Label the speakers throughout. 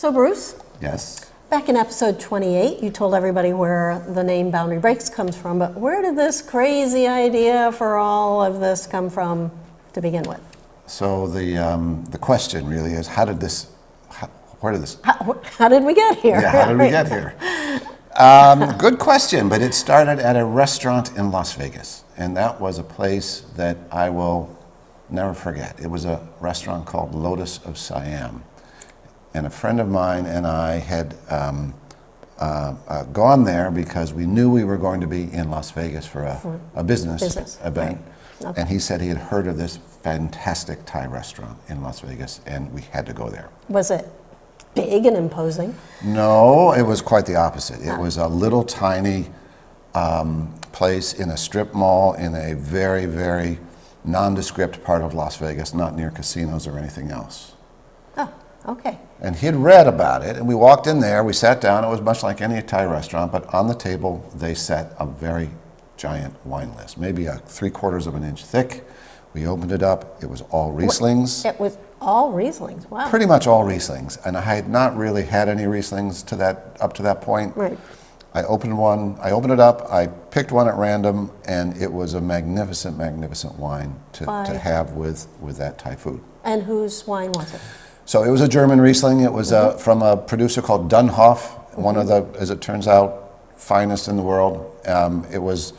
Speaker 1: So Bruce,
Speaker 2: Yes.
Speaker 1: back in episode 28, you told everybody where the name Boundary Breaks comes from, but where did this crazy idea for all of this come from to begin with?
Speaker 2: So the question really is, where did this?
Speaker 1: How did we get here?
Speaker 2: Yeah, how did we get here? Good question, but it started at a restaurant in Las Vegas, and that was a place that I will never forget. It was a restaurant called Lotus of Siam, and a friend of mine and I had gone there because we knew we were going to be in Las Vegas for a business event,
Speaker 1: right. Okay.
Speaker 2: and he said he had heard of this fantastic Thai restaurant in Las Vegas, and we had to go there.
Speaker 1: Was it big and imposing?
Speaker 2: No, it was quite the opposite. It was a little tiny place in a strip mall in a very, very nondescript part of Las Vegas, not near casinos or anything else.
Speaker 1: Oh, okay.
Speaker 2: And he'd read about it, and we walked in there, we sat down, it was much like any Thai restaurant, but on the table they set a very giant wine list, maybe a 3/4 of an inch thick. We opened it up, it was all Rieslings.
Speaker 1: It was all Rieslings, wow.
Speaker 2: Pretty much all Rieslings, and I had not really had any Rieslings up to that point.
Speaker 1: Right.
Speaker 2: I opened it up, I picked one at random, and it was a magnificent, magnificent wine to have with that Thai food.
Speaker 1: And whose wine was it?
Speaker 2: So it was a German Riesling. It was from a producer called Dunhoff, one of the, as it turns out, finest in the world. It was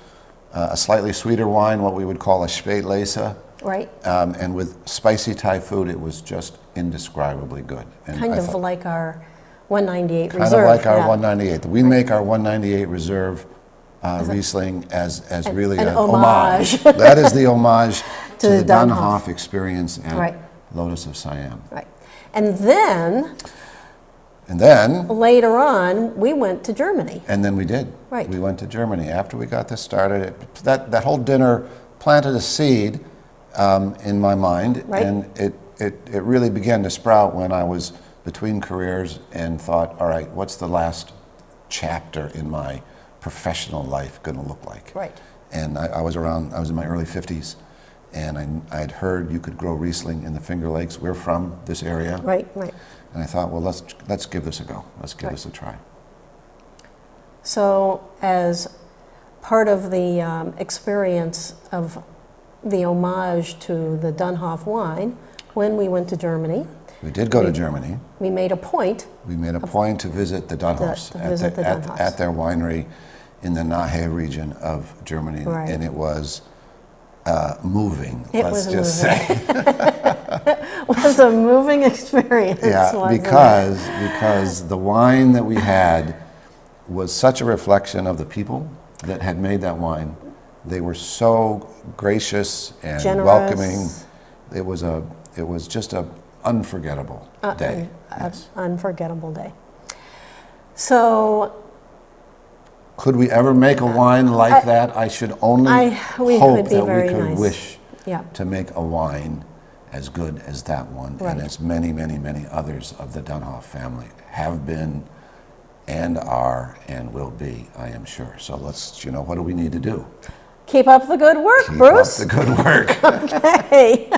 Speaker 2: a slightly sweeter wine, what we would call a Spätlese.
Speaker 1: Right.
Speaker 2: And with spicy Thai food, it was just indescribably good. And
Speaker 1: Kind of like our 198
Speaker 2: kind
Speaker 1: Reserve.
Speaker 2: of like our
Speaker 1: yeah.
Speaker 2: 198. We make our 198 Reserve Riesling as really
Speaker 1: an
Speaker 2: an
Speaker 1: homage.
Speaker 2: That is the homage to the
Speaker 1: Dunhoff
Speaker 2: Dunhoff experience at Lotus of Siam.
Speaker 1: Right. And then later on, we went to Germany.
Speaker 2: And then we did.
Speaker 1: Right.
Speaker 2: We went to Germany. After we got this started, that whole dinner planted a seed in my mind.
Speaker 1: Right.
Speaker 2: And it really began to sprout when I was between careers and thought, all right, what's the last chapter in my professional life going to look like?
Speaker 1: Right.
Speaker 2: And I was in my early 50s, and I'd heard you could grow Riesling in the Finger Lakes. We're from this area.
Speaker 1: Right, right.
Speaker 2: And I thought, well, let's give this a go. Let's give this a try.
Speaker 1: So as part of the experience of the homage to the Dunhoff wine, when we went to Germany,
Speaker 2: we did go to Germany.
Speaker 1: We made a point.
Speaker 2: We made a point to visit the Dunhoffs at their winery in the Nahe region of Germany, and it was moving. Let's just say
Speaker 1: it was a moving experience.
Speaker 2: Yeah, because the wine that we had was such a reflection of the people that had made that wine. They were so gracious and
Speaker 1: generous,
Speaker 2: welcoming. It was just a unforgettable day.
Speaker 1: Unforgettable day. So,
Speaker 2: could we ever make a wine like that? I should only hope that we could wish to make a wine as good as that one, and as many, many, many others of the Dunhoff family have been and are and will be, I am sure. So let's, what do we need to do?
Speaker 1: Keep up the good work, Bruce.
Speaker 2: Keep up the good work.
Speaker 1: Okay.